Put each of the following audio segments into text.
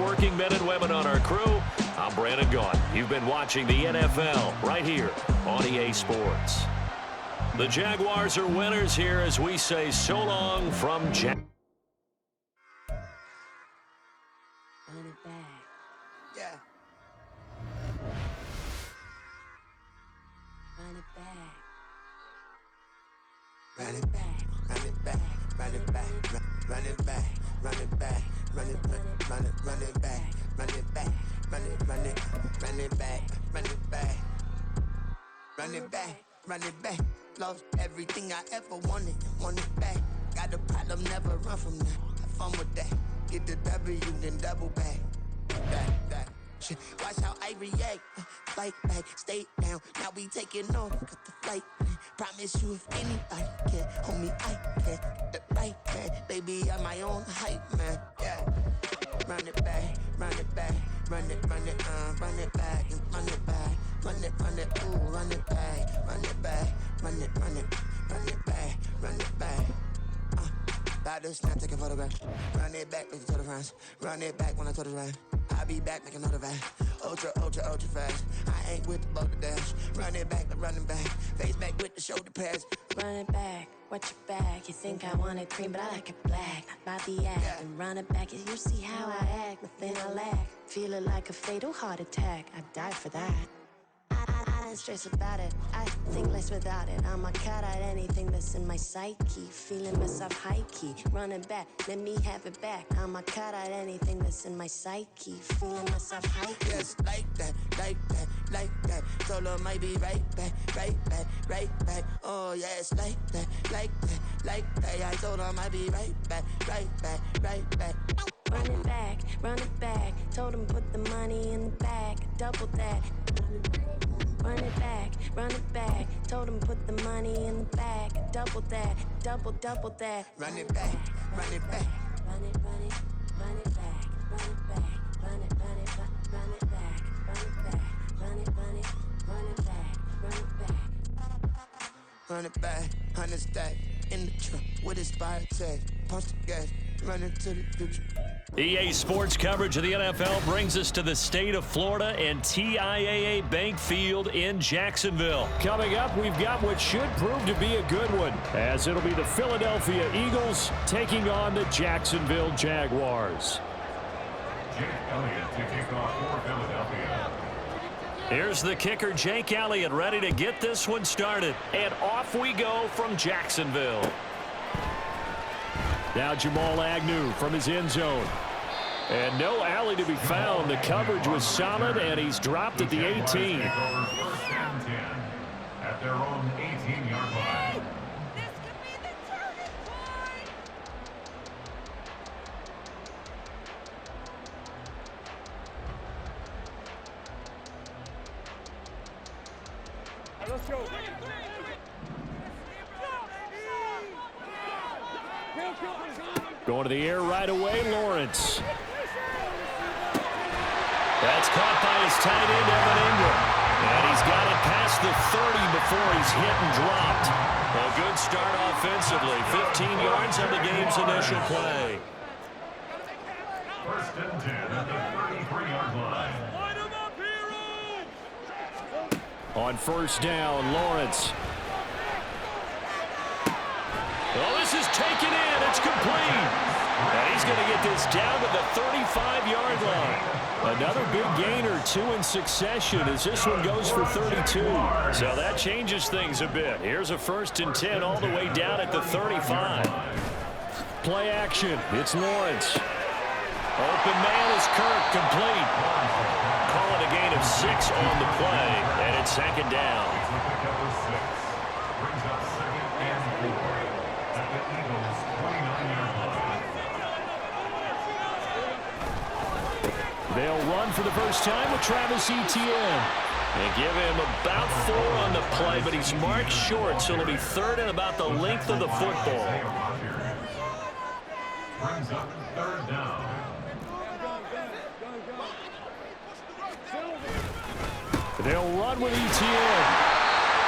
hardworking men and women on our crew. I'm Brandon Gaudin. You've been watching the NFL right here on EA Sports. The Jaguars are winners here as we say so long from Run it back. Yeah. Run it back. Run it back. Run it back. Run it back. Run it back. Run it back. Run it back. Run it back. Run it back. Run it back. Run it back. Run it back. Run it back. Run it back. Lost everything I ever wanted. Want it back. Got a problem, never run from that. Have fun with that. Get the W, then double back. That. Shit. Watch how I react. Fight back, stay down. Now we taking off. Got the flight. Promise you if anybody can, homie, I can. The right man, baby, I'm my own hype man. Yeah. Run it back, run it back, run it back, and run it back, ooh, run it back, run it back, run it back, run it back. By the snap, take a photograph. Run it back, make it to the front. Run it back when I told it right. I'll be back, make another back. Ultra fast. I ain't with the boat to dash. Run it back, but running back. Face back with the shoulder pads. Run it back, watch your back. You think I want it cream, but I like it black. Body act Yeah. and run it back. You see how I act, nothing I lack. Feeling like a fatal heart attack. I'd die for that. I don't stress about it. I think less without it. I'ma cut out anything that's in my psyche. Feeling myself high key. Running back, let me have it back. I'ma cut out anything that's in my psyche. Feeling myself high key. Yes, like that. Solo might be right back. Oh, yes, like that. I told her I might be right back. Run it back. Told him put the money in the bag. Double that. Run it back. Told him put the money in the bag. Double that. Double that. Run it back. Run it back. Run it back. Run it back. Run it back. Run it back. Run it back. Run it back, 100 stack in the truck with inspired tech. Punch the gas, run into the future. EA Sports coverage of the NFL brings us to the state of Florida and TIAA Bank Field in Jacksonville. Coming up, we've got what should prove to be a good one, as it'll be the Philadelphia Eagles taking on the Jacksonville Jaguars. Jake Elliott to kick off for Philadelphia. Here's the kicker, Jake Elliott, ready to get this one started. And off we go from Jacksonville. Now Jamal Agnew from his end zone. And no alley to be found. The coverage was solid, and he's dropped at the 18. First and 10 at their own 18-yard line. Let's go. Going to the air right away, Lawrence. That's caught by his tight end, Evan Ingram. And he's got it past the 30 before he's hit and dropped. A good start offensively. 15 yards on the game's initial play. First and 10 at the 33-yard line. On first down, Lawrence. Well, this is taken in. It's complete. And he's going to get this down to the 35-yard line. Another big gainer, 2 in succession, as this one goes for 32. So that changes things a bit. Here's a first and 10 all the way down at the 35. Play action. It's Lawrence. Open man is Kirk, complete. Call it a gain of 6 on the play, and it's second down. Brings up second and 4 at the Eagles' 29-yard line. They'll run for the first time with Travis Etienne. They give him about 4 on the play, but he's marked short, so it'll be third and about the length of the football. Brings up third down. They'll run with Etienne.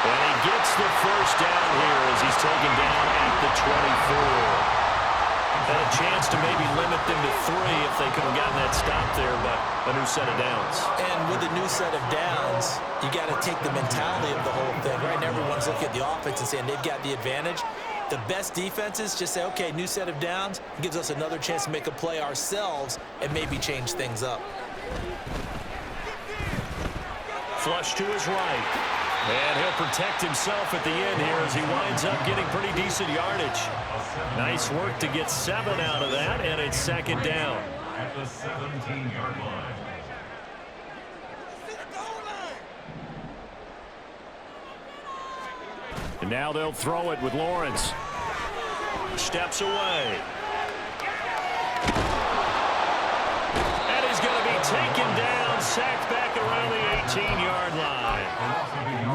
And he gets the first down here as he's taken down at the 24. And a chance to maybe limit them to 3 if they could have gotten that stop there, but a new set of downs. And with a new set of downs, you got to take the mentality of the whole thing. Right now, everyone's looking at the offense and saying they've got the advantage. The best defenses just say, okay, new set of downs. It gives us another chance to make a play ourselves and maybe change things up. Flush to his right. And he'll protect himself at the end here as he winds up getting pretty decent yardage. Nice work to get 7 out of that, and it's second down. At the 17-yard line. And now they'll throw it with Lawrence. Steps away. And he's going to be taken down, sacked back around the 18-yard line.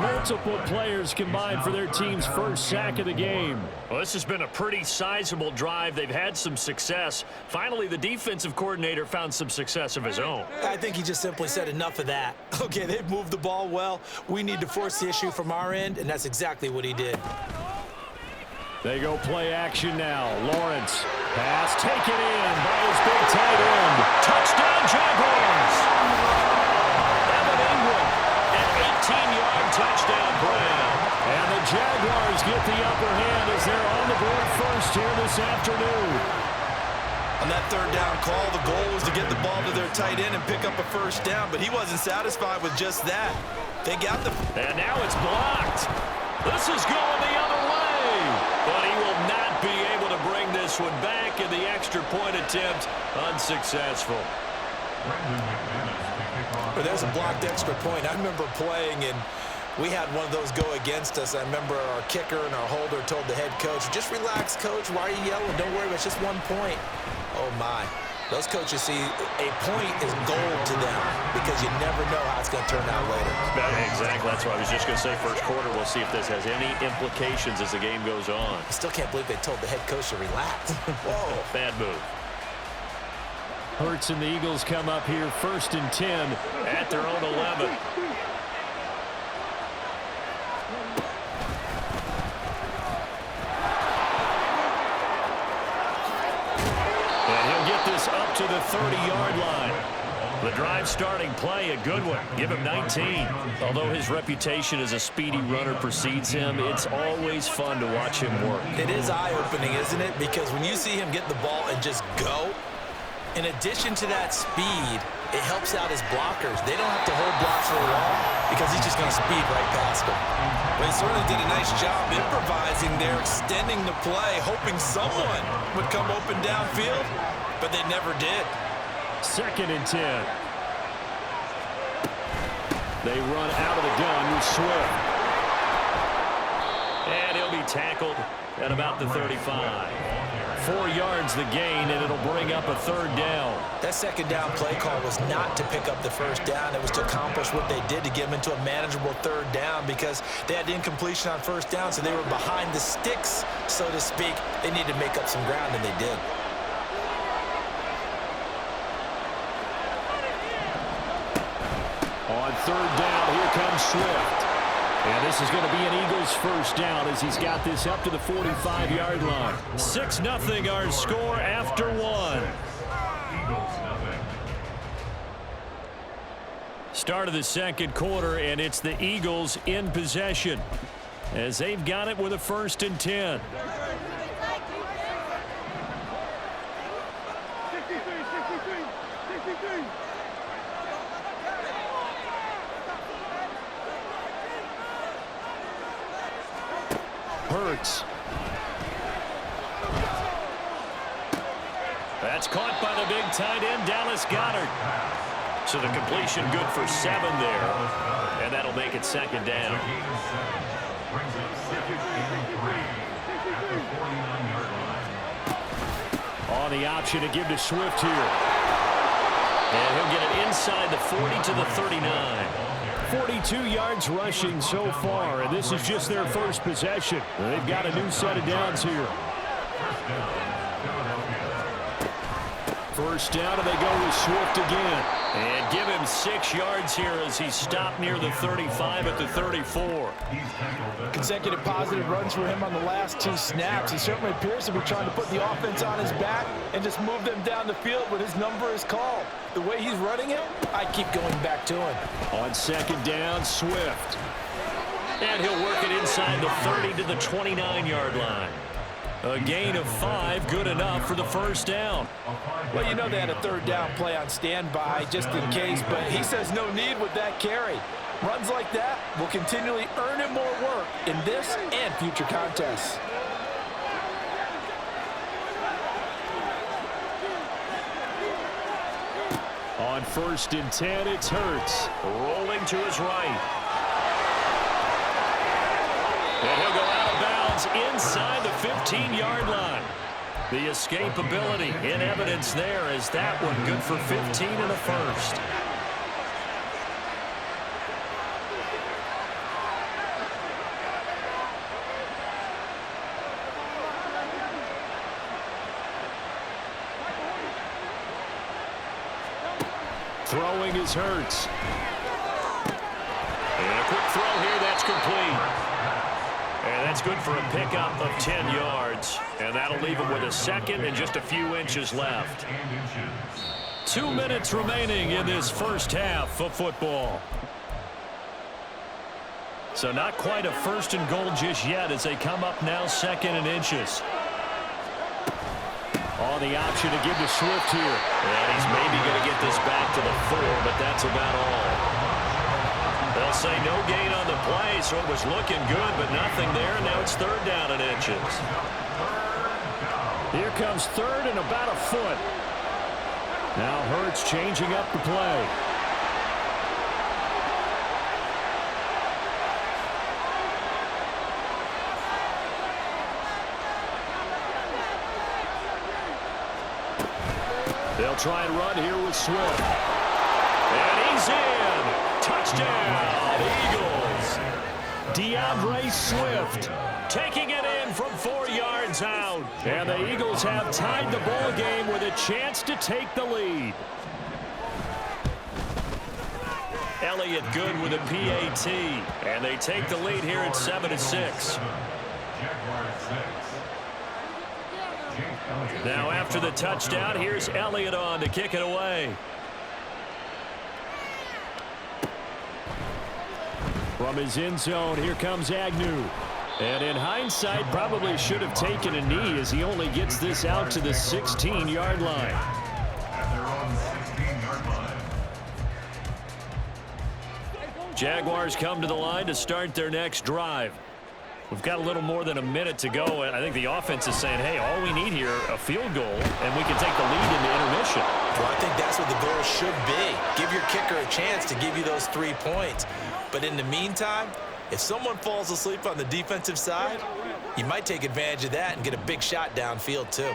Multiple players combined for their team's first sack of the game. Well, this has been a pretty sizable drive. They've had some success. Finally, the defensive coordinator found some success of his own. I think he just simply said enough of that. Okay, they've moved the ball well. We need to force the issue from our end, and that's exactly what he did. They go play action now. Lawrence. Pass taken in by his big tight end. Touchdown, Jaguars! Evan Ingram, an 18-yard touchdown grab. And the Jaguars get the upper hand as they're on the board first here this afternoon. On that third down call, the goal was to get the ball to their tight end and pick up a first down, but he wasn't satisfied with just that. They got the... And now it's blocked. This is going the other way. But he will not be able to bring this one back, and the extra point attempt unsuccessful. But there's a blocked extra point. I remember playing, and we had one of those go against us. I remember our kicker and our holder told the head coach, just relax, coach. Why are you yelling? Don't worry, it's just 1 point. Oh, my. Those coaches see a point is gold to them because you never know how it's going to turn out later. Exactly. That's what I was just going to say. First quarter, we'll see if this has any implications as the game goes on. I still can't believe they told the head coach to relax. Whoa. Bad move. Hurts and the Eagles come up here 1st and 10 at their own 11. Up to the 30-yard line. The drive starting play, a good one. Give him 19. Although his reputation as a speedy runner precedes him, it's always fun to watch him work. It is eye-opening, isn't it? Because when you see him get the ball and just go, in addition to that speed, it helps out his blockers. They don't have to hold blocks for a while because he's just going to speed right past them. But he certainly did a nice job improvising there, extending the play, hoping someone would come open downfield. But they never did. 2nd and 10. They run out of the gun with Swift. And he'll be tackled at about the 35. 4 yards the gain, and it'll bring up a 3rd down. That 2nd down play call was not to pick up the 1st down. It was to accomplish what they did to get them into a manageable 3rd down because they had incompletion on 1st down, so they were behind the sticks, so to speak. They needed to make up some ground, and they did. On 3rd down, here comes Swift. And this is going to be an Eagles 1st down as he's got this up to the 45-yard line. 6-0 our score after 1. Start of the 2nd quarter, and it's the Eagles in possession as they've got it with a 1st and 10. Hurts. That's caught by the big tight end, Dallas Goedert. So the completion good for 7 there. And that'll make it 2nd down. On the option to give to Swift here. And he'll get it inside the 40 to the 39. 42 yards rushing so far, and this is just their first possession. They've got a new set of downs here. 1st down, and they go with Swift again. And give him 6 yards here as he stopped near the 35 at the 34. Consecutive positive runs for him on the last 2 snaps. He certainly appears to be trying to put the offense on his back and just move them down the field when his number is called. The way he's running it, I keep going back to him. On 2nd down, Swift. And he'll work it inside the 30 to the 29-yard line. A gain of 5, good enough for the 1st down. Well, you know they had a 3rd down play on standby just in case, but he says no need with that carry. Runs like that will continually earn him more work in this and future contests. On 1st and 10, it's Hurts. Rolling to his right. And he'll go out of bounds inside the 15-yard line. The escapability in evidence there as that one good for 15 in the 1st. Throwing is Hurts. And a quick throw here, that's complete. And that's good for a pickup of 10 yards. And that'll leave him with a 2nd and just a few inches left. 2 minutes remaining in this 1st half of football. So not quite a 1st and goal just yet as they come up now 2nd and inches. On the option to give to Swift here. And he's maybe going to get this back to the 4, but that's about all. They'll say no gain on the play, so it was looking good, but nothing there. Now it's 3rd down and inches. Here comes 3rd and about a foot. Now Hurts changing up the play. They'll try and run here with Swift. And he's in. Touchdown, Eagles. DeAndre Swift taking it in from 4 yards out. And the Eagles have tied the ball game with a chance to take the lead. Elliott good with a PAT. And they take the lead here at 7-6. Now after the touchdown, here's Elliott on to kick it away. From his end zone, here comes Agnew. And in hindsight, probably should have taken a knee as he only gets this out to the 16-yard line. At their own 16-yard line. Jaguars come to the line to start their next drive. We've got a little more than a minute to go, and I think the offense is saying, hey, all we need here, a field goal, and we can take the lead into intermission. Well, I think that's what the goal should be. Give your kicker a chance to give you those 3 points. But in the meantime, if someone falls asleep on the defensive side, you might take advantage of that and get a big shot downfield too.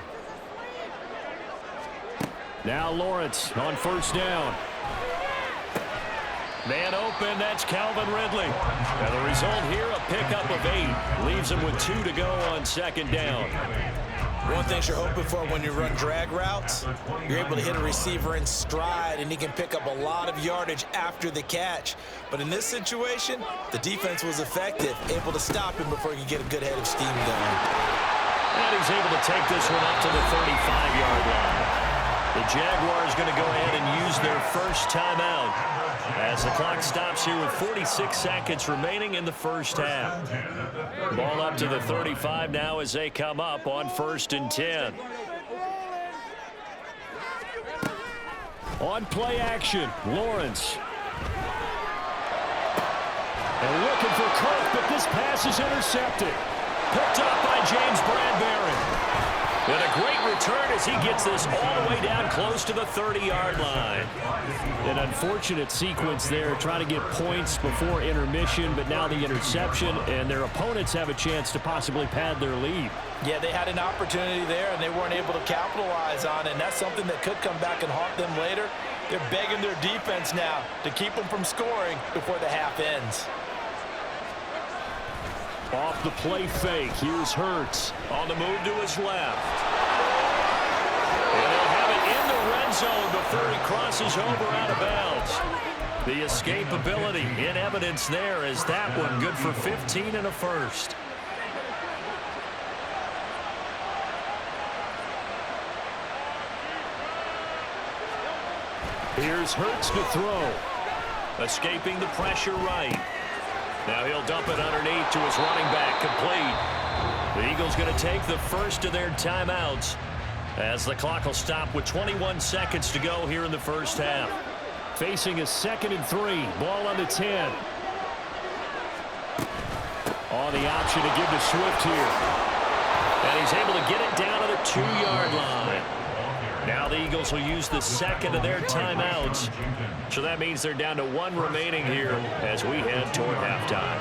Now Lawrence on 1st down. Man open, that's Calvin Ridley. And the result here, a pickup of 8. Leaves him with 2 to go on 2nd down. One thing you're hoping for when you run drag routes, you're able to hit a receiver in stride, and he can pick up a lot of yardage after the catch. But in this situation, the defense was effective, able to stop him before he could get a good head of steam going. And he's able to take this one up to the 35-yard line. The Jaguars going to go ahead and use their first timeout as the clock stops here with 46 seconds remaining in the 1st half. Ball up to the 35 now as they come up on 1st and 10. On play action, Lawrence. And looking for Cook, but this pass is intercepted. Picked up by James Bradbury. And a great return as he gets this all the way down close to the 30-yard line. An unfortunate sequence there, trying to get points before intermission, but now the interception, and their opponents have a chance to possibly pad their lead. Yeah, they had an opportunity there, and they weren't able to capitalize on it, and that's something that could come back and haunt them later. They're begging their defense now to keep them from scoring before the half ends. Off the play fake, here's Hurts on the move to his left. And they'll have it in the red zone before he crosses over out of bounds. The escapability in evidence there as that one good for 15 and a first. Here's Hurts to throw. Escaping the pressure right. Now he'll dump it underneath to his running back, complete. The Eagles going to take the first of their timeouts as the clock will stop with 21 seconds to go here in the first half. Facing a 2nd and 3, ball on the 10. On the option to give to Swift here. And he's able to get it down to the 2-yard line. Now the Eagles will use the second of their timeouts. So that means they're down to 1 remaining here as we head toward halftime.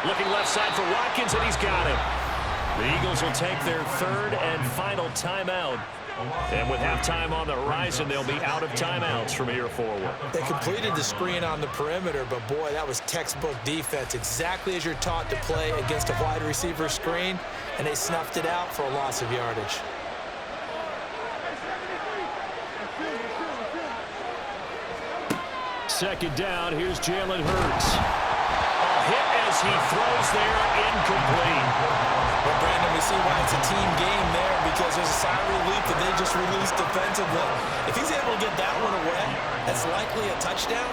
Looking left side for Watkins, and he's got it. The Eagles will take their 3rd and final timeout. And with halftime on the horizon, they'll be out of timeouts from here forward. They completed the screen on the perimeter, but boy, that was textbook defense. Exactly as you're taught to play against a wide receiver screen, and they snuffed it out for a loss of yardage. Second down, here's Jalen Hurts. A hit as he throws there, incomplete. Well, Brandon, we see why it's a team game there because there's a sigh of relief that they just released defensively. If he's able to get that one away, that's likely a touchdown.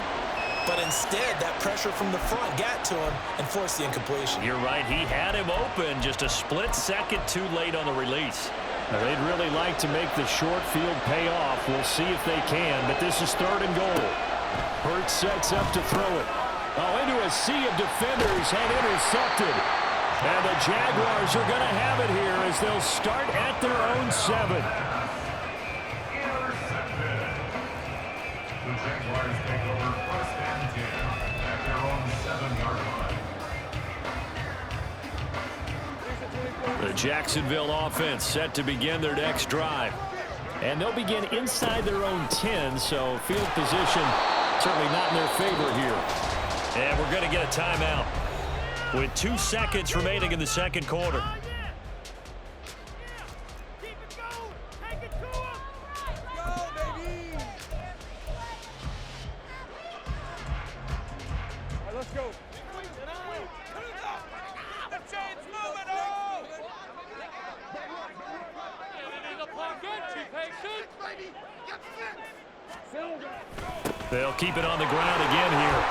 But instead, that pressure from the front got to him and forced the incompletion. You're right. He had him open just a split second too late on the release. Now, they'd really like to make the short field pay off. We'll see if they can, but this is 3rd and goal. Hurts sets up to throw it. Oh, into a sea of defenders and intercepted. And the Jaguars are going to have it here as they'll start at their own 7. Intercepted. The Jaguars take over 1st and 10 at their own 7-yard line. The Jacksonville offense set to begin their next drive. And they'll begin inside their own 10, so field position certainly not in their favor here. And we're going to get a timeout with 2 seconds remaining in the second quarter. Let's go. They'll keep it on the ground again here.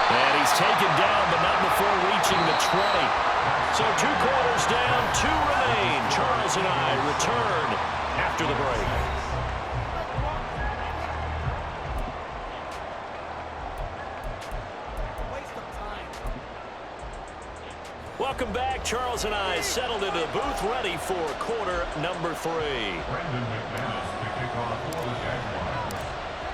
And he's taken down, but not before reaching the 20. So 2 quarters down, 2 remain. Charles and I return after the break. Welcome back. Charles and I settled into the booth ready for quarter number 3.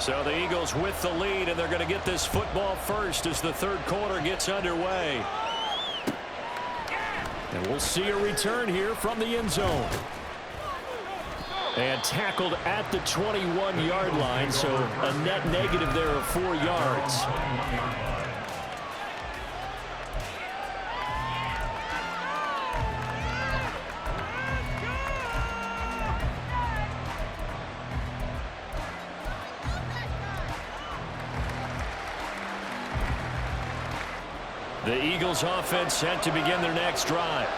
So the Eagles with the lead, and they're going to get this football first as the 3rd quarter gets underway. And we'll see a return here from the end zone. And tackled at the 21-yard line, so a net negative there of 4 yards. The Eagles offense set to begin their next drive.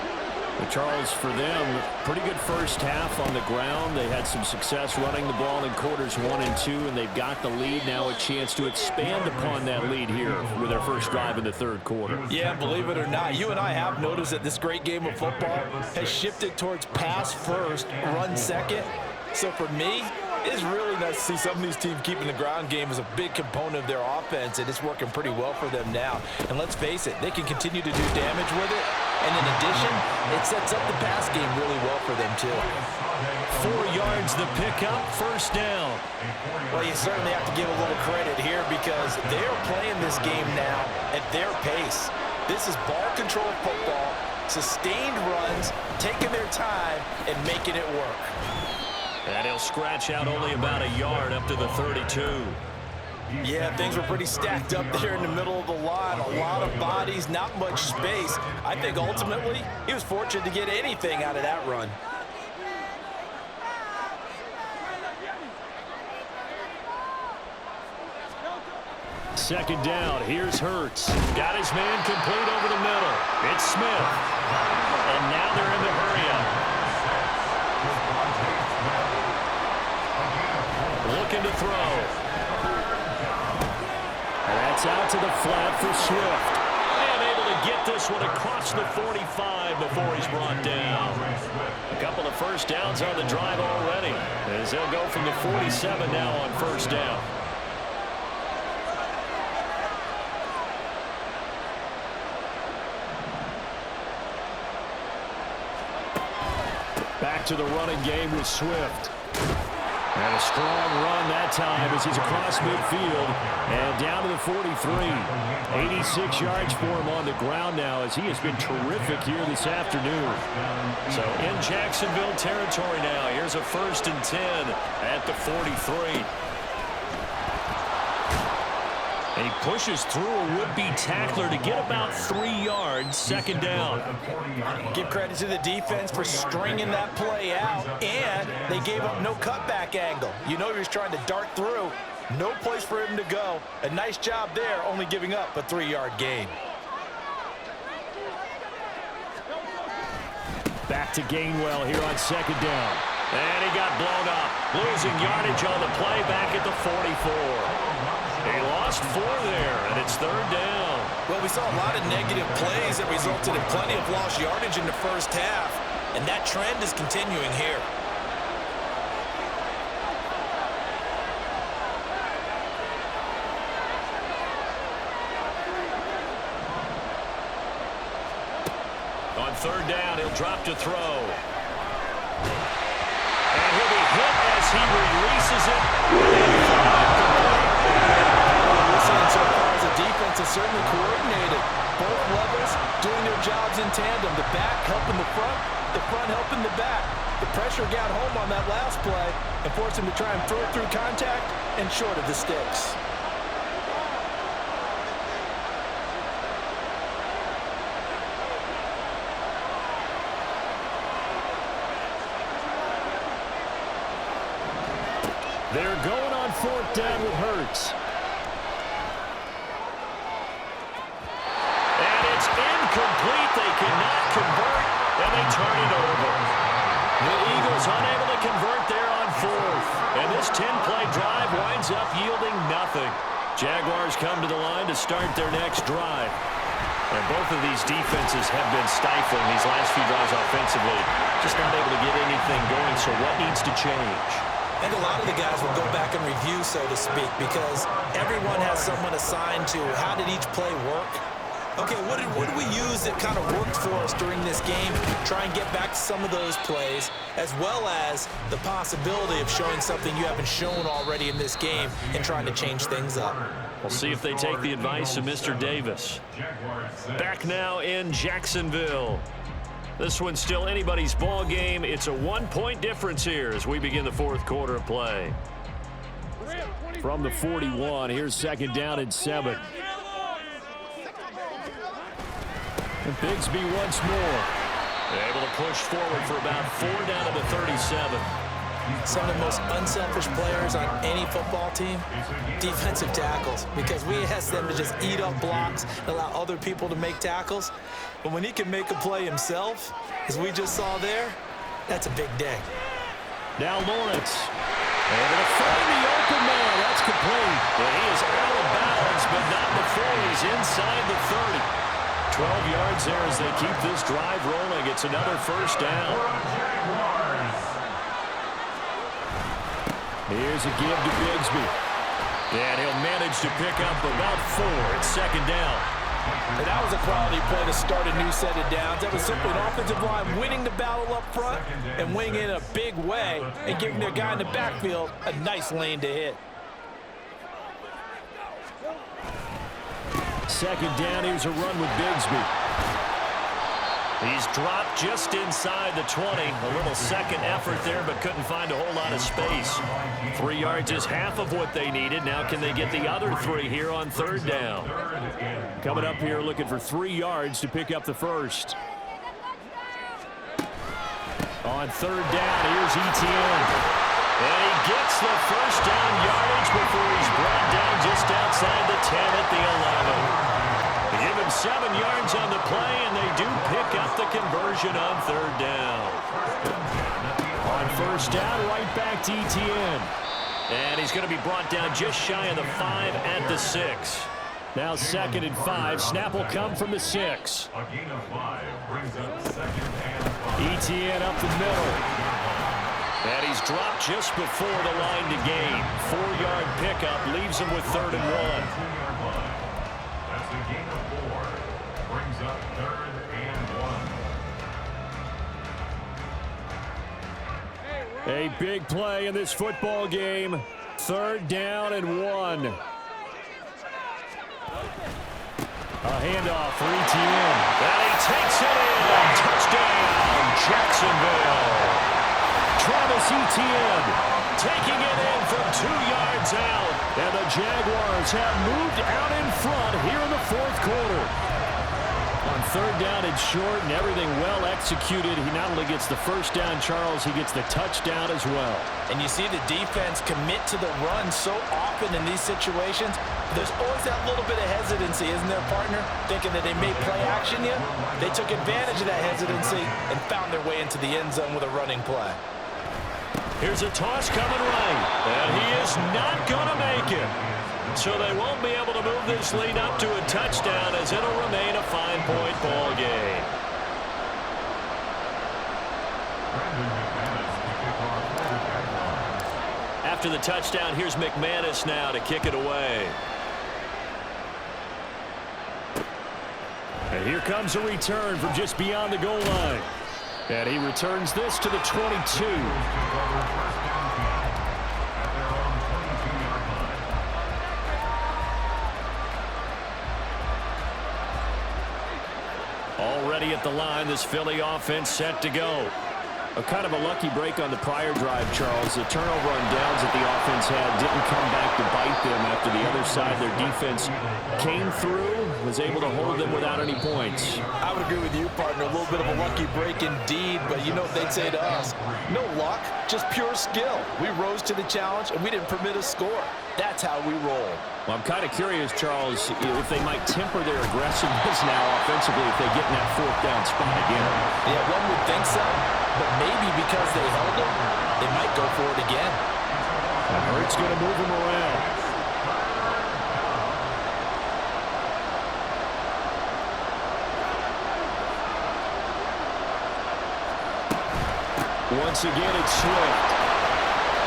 But Charles, for them, pretty good first half on the ground. They had some success running the ball in quarters 1 and 2, and they've got the lead now, a chance to expand upon that lead here with their first drive in the 3rd quarter. Yeah, believe it or not, you and I have noticed that this great game of football has shifted towards pass first, run second. So for me, it's really nice to see some of these teams keeping the ground game as a big component of their offense, and it's working pretty well for them now. And let's face it, they can continue to do damage with it. And in addition, it sets up the pass game really well for them, too. 4 yards the pickup, first down. Well, you certainly have to give a little credit here because they're playing this game now at their pace. This is ball control football, sustained runs, taking their time, and making it work. And he'll scratch out only about a yard up to the 32. Yeah, things were pretty stacked up there in the middle of the line. A lot of bodies, not much space. I think ultimately he was fortunate to get anything out of that run. Second down, here's Hurts. Got his man complete over the middle. It's Smith. And now they're in the hurry-up. Looking to throw. And that's out to the flat for Swift. And able to get this one across the 45 before he's brought down. A couple of first downs on the drive already, as they'll go from the 47 now on first down. Back to the running game with Swift. And a strong run that time as he's across midfield and down to the 43. 86 yards for him on the ground now as he has been terrific here this afternoon. So in Jacksonville territory now. Here's a 1st and 10 at the 43. And he pushes through a would-be tackler to get about 3 yards, second down. Give credit to the defense for stringing that play out, and they gave up no cutback angle. You know he was trying to dart through. No place for him to go. A nice job there, only giving up a 3-yard gain. Back to Gainwell here on second down. And he got blown up. Losing yardage on the play back at the 44. He lost 4 there, and it's third down. Well, we saw a lot of negative plays that resulted in plenty of lost yardage in the first half, and that trend is continuing here. On third down, he'll drop to throw. And he'll be hit as he releases it. So far as the defense is certainly coordinated. Both levels doing their jobs in tandem. The back helping the front helping the back. The pressure got home on that last play and forced him to try and throw through contact and short of the sticks. They're going on fourth down with Hurts. Incomplete. They cannot convert, and they turn it over. The Eagles unable to convert there on fourth. And this 10-play drive winds up yielding nothing. Jaguars come to the line to start their next drive. And both of these defenses have been stifling these last few drives offensively. Just not able to get anything going, so what needs to change? And a lot of the guys will go back and review, so to speak, because everyone has someone assigned to how did each play work. Okay, what did we use that kind of worked for us during this game? Try and get back to some of those plays, as well as the possibility of showing something you haven't shown already in this game and trying to change things up. We'll see if they take the advice of Mr. Davis. Back now in Jacksonville. This one's still anybody's ball game. It's a 1-point difference here as we begin the fourth quarter of play. From the 41, here's second down and 7. And Bigsby once more. Able to push forward for about 4 down to the 37. Some of the most unselfish players on any football team, defensive tackles, because we ask them to just eat up blocks and allow other people to make tackles. But when he can make a play himself, as we just saw there, that's a big day. Now Lawrence. Able to find the open man. That's complete. And he is out of bounds, but not before he's inside the 30. 12 yards there as they keep this drive rolling. It's another first down. Here's a give to Bigsby. And he'll manage to pick up about 4 at second down. And that was a quality play to start a new set of downs. That was simply an offensive line winning the battle up front and winning in a big way and giving their guy in the backfield a nice lane to hit. Second down, here's a run with Bigsby. He's dropped just inside the 20. A little second effort there, but couldn't find a whole lot of space. 3 yards is half of what they needed. Now can they get the other 3 here on third down? Coming up here looking for 3 yards to pick up the first. On third down, here's Etienne. And he gets the first down yardage before he's brought down just outside the 10 at the 11. They give him 7 yards on the play, and they do pick up the conversion on third down. On first down, right back to Etienne. And he's going to be brought down just shy of the 5 at the 6. Now 2nd and 5. Snap will come from the 6. A gain of 5 brings up 2nd and 5. Etienne up the middle. And he's dropped just before the line to gain. 4-yard pickup leaves him with 3rd and 1. That's a gain of 4. Brings up 3rd and 1. A big play in this football game. 3rd down and 1. A handoff for Etienne. And he takes it in. Touchdown, Jacksonville. Travis Etienne taking it in from 2 yards out. And the Jaguars have moved out in front here in the 4th quarter. On 3rd down and short and everything well executed. He not only gets the first down, Charles, he gets the touchdown as well. And you see the defense commit to the run so often in these situations. There's always that little bit of hesitancy, isn't there, partner? Thinking that they may play action you. They took advantage of that hesitancy and found their way into the end zone with a running play. Here's a toss coming right. And he is not going to make it. So they won't be able to move this lead up to a touchdown as it'll remain a 5-point ball game. After the touchdown, here's McManus now to kick it away. And here comes a return from just beyond the goal line. And he returns this to the 22. Already at the line, this Philly offense set to go. A kind of a lucky break on the prior drive, Charles. The turnover on downs that the offense had didn't come back to bite them after the other side. Their defense came through, was able to hold them without any points. I would agree with you, partner. A little bit of a lucky break indeed, but you know what they'd say to us. No luck, just pure skill. We rose to the challenge, and we didn't permit a score. That's how we roll. Well, I'm kind of curious, Charles, if they might temper their aggressiveness now offensively if they get in that 4th down spot again. Yeah, one would think so, but maybe because they held them, they might go for it again. Hurts going to move him around. Once again, it's Swift.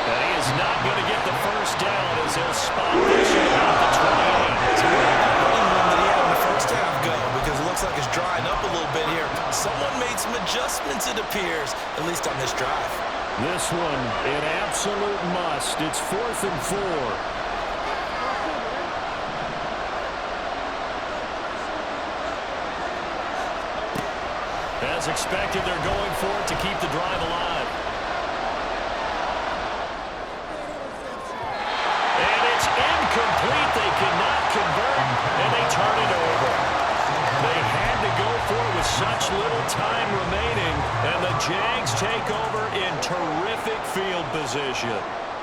And he is not going to get the first down as he'll spot this at the 28. So where did that running room that he had in the first half go? Because it looks like it's drying up a little bit here. Someone made some adjustments, it appears, at least on this drive. This one, an absolute must. It's 4th and 4. As expected, they're going for it to keep the drive alive. And it's incomplete. They cannot convert, and they turn it over. They had to go for it with such little time remaining, and the Jags take over in terrific field position.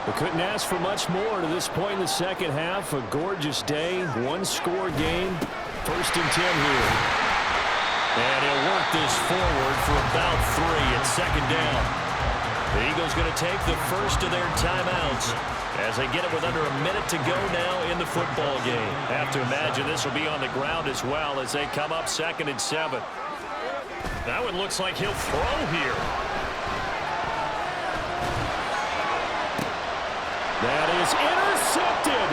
We couldn't ask for much more to this point in the second half. A gorgeous day, 1-score game. 1st and 10 here. And he'll work this forward for about 3 at 2nd down. The Eagles going to take the first of their timeouts as they get it with under a minute to go now in the football game. Have to imagine this will be on the ground as well as they come up 2nd and 7. That one looks like he'll throw here. That is intercepted.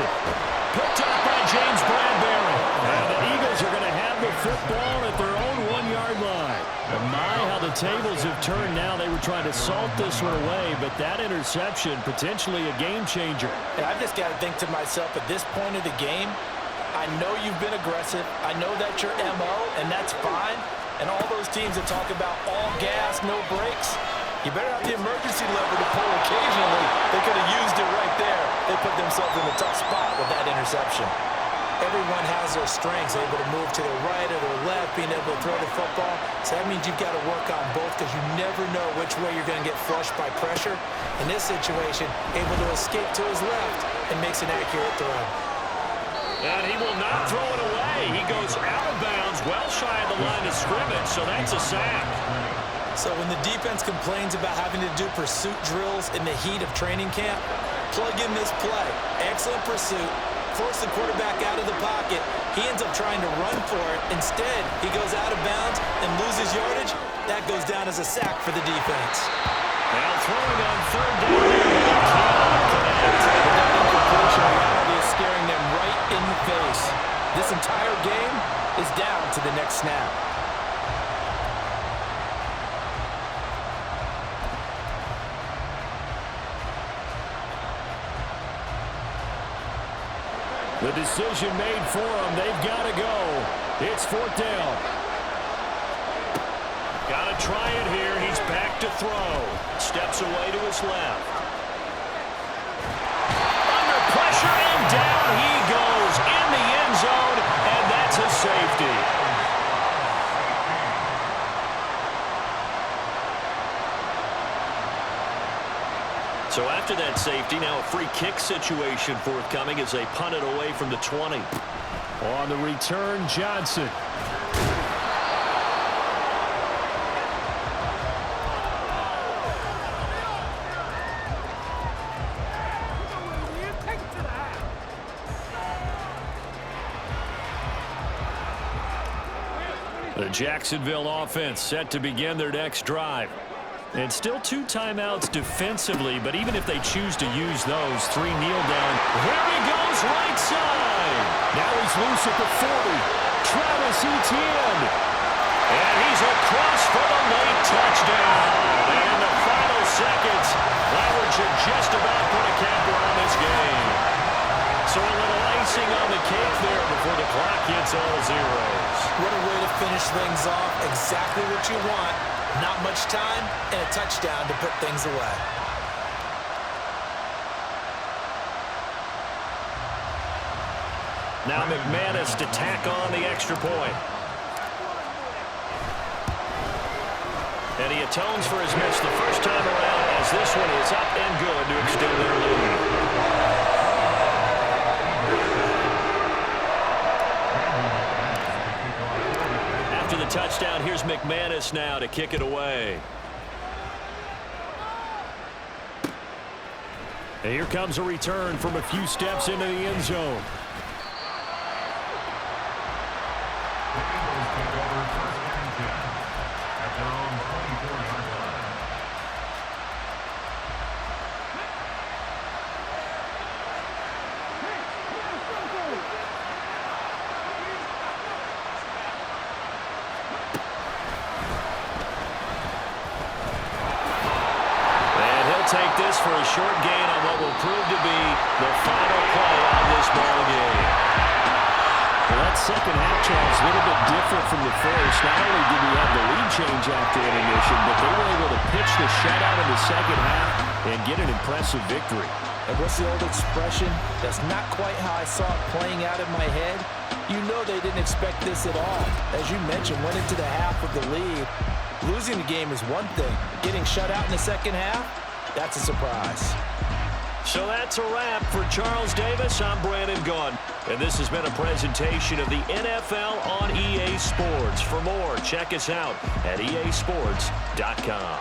Picked up by James Bradbury. And the Eagles are going to have the football at their own 1-yard line. And my, how the tables have turned now. They were trying to salt this one away, but that interception, potentially a game changer. And I've just got to think to myself, at this point of the game, I know you've been aggressive. I know that's your MO, and that's fine. And all those teams that talk about all gas, no brakes, you better have the emergency lever to pull occasionally. They could have used it right there. They put themselves in a tough spot with that interception. Everyone has their strengths, able to move to their right or their left, being able to throw the football. So that means you've got to work on both because you never know which way you're going to get flushed by pressure. In this situation, able to escape to his left and makes an accurate throw. And he will not throw it away. He goes out of bounds, well shy of the line of scrimmage, so that's a sack. So when the defense complains about having to do pursuit drills in the heat of training camp, plug in this play. Excellent pursuit. Force the quarterback out of the pocket. He ends up trying to run for it. Instead, he goes out of bounds and loses yardage. That goes down as a sack for the defense. Now throwing on third down. That incompletion reality is staring them right in the face. This entire game is down to the next snap. The decision made for them. They've got to go. It's fourth down. Got to try it here. He's back to throw. Steps away to his left. Under pressure, and down he goes in the end zone, and that's a safety. So after that safety, now a free kick situation forthcoming as they punt it away from the 20. On the return, Johnson. The Jacksonville offense set to begin their next drive. And still 2 timeouts defensively, but even if they choose to use those, 3 kneel down. Here he goes, right side. Now he's loose at the 40. Travis Etienne. And he's across for the late touchdown. And the final seconds, Flowers should just about put a capper on this game. So a little icing on the cake there before the clock hits all zeros. What a way to finish things off. Exactly what you want. Not much time and a touchdown to put things away. Now McManus to tack on the extra point. And he atones for his miss the first time around as this one is up and good to extend their lead. After the touchdown, here's McManus now to kick it away. And here comes a return from a few steps into the end zone. Take this for a short gain on what will prove to be the final play on this ball game. Well, that second half, Charles, a little bit different from the first. Not only did we have the lead change after intermission, but they were able to pitch the shutout in the second half and get an impressive victory. And what's the old expression? That's not quite how I saw it playing out in my head. You know they didn't expect this at all. As you mentioned, went into the half with the lead. Losing the game is one thing. Getting shut out in the second half, that's a surprise. So that's a wrap for Charles Davis. I'm Brandon Gaudin. And this has been a presentation of the NFL on EA Sports. For more, check us out at easports.com.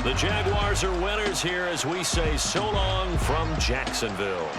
The Jaguars are winners here as we say so long from Jacksonville.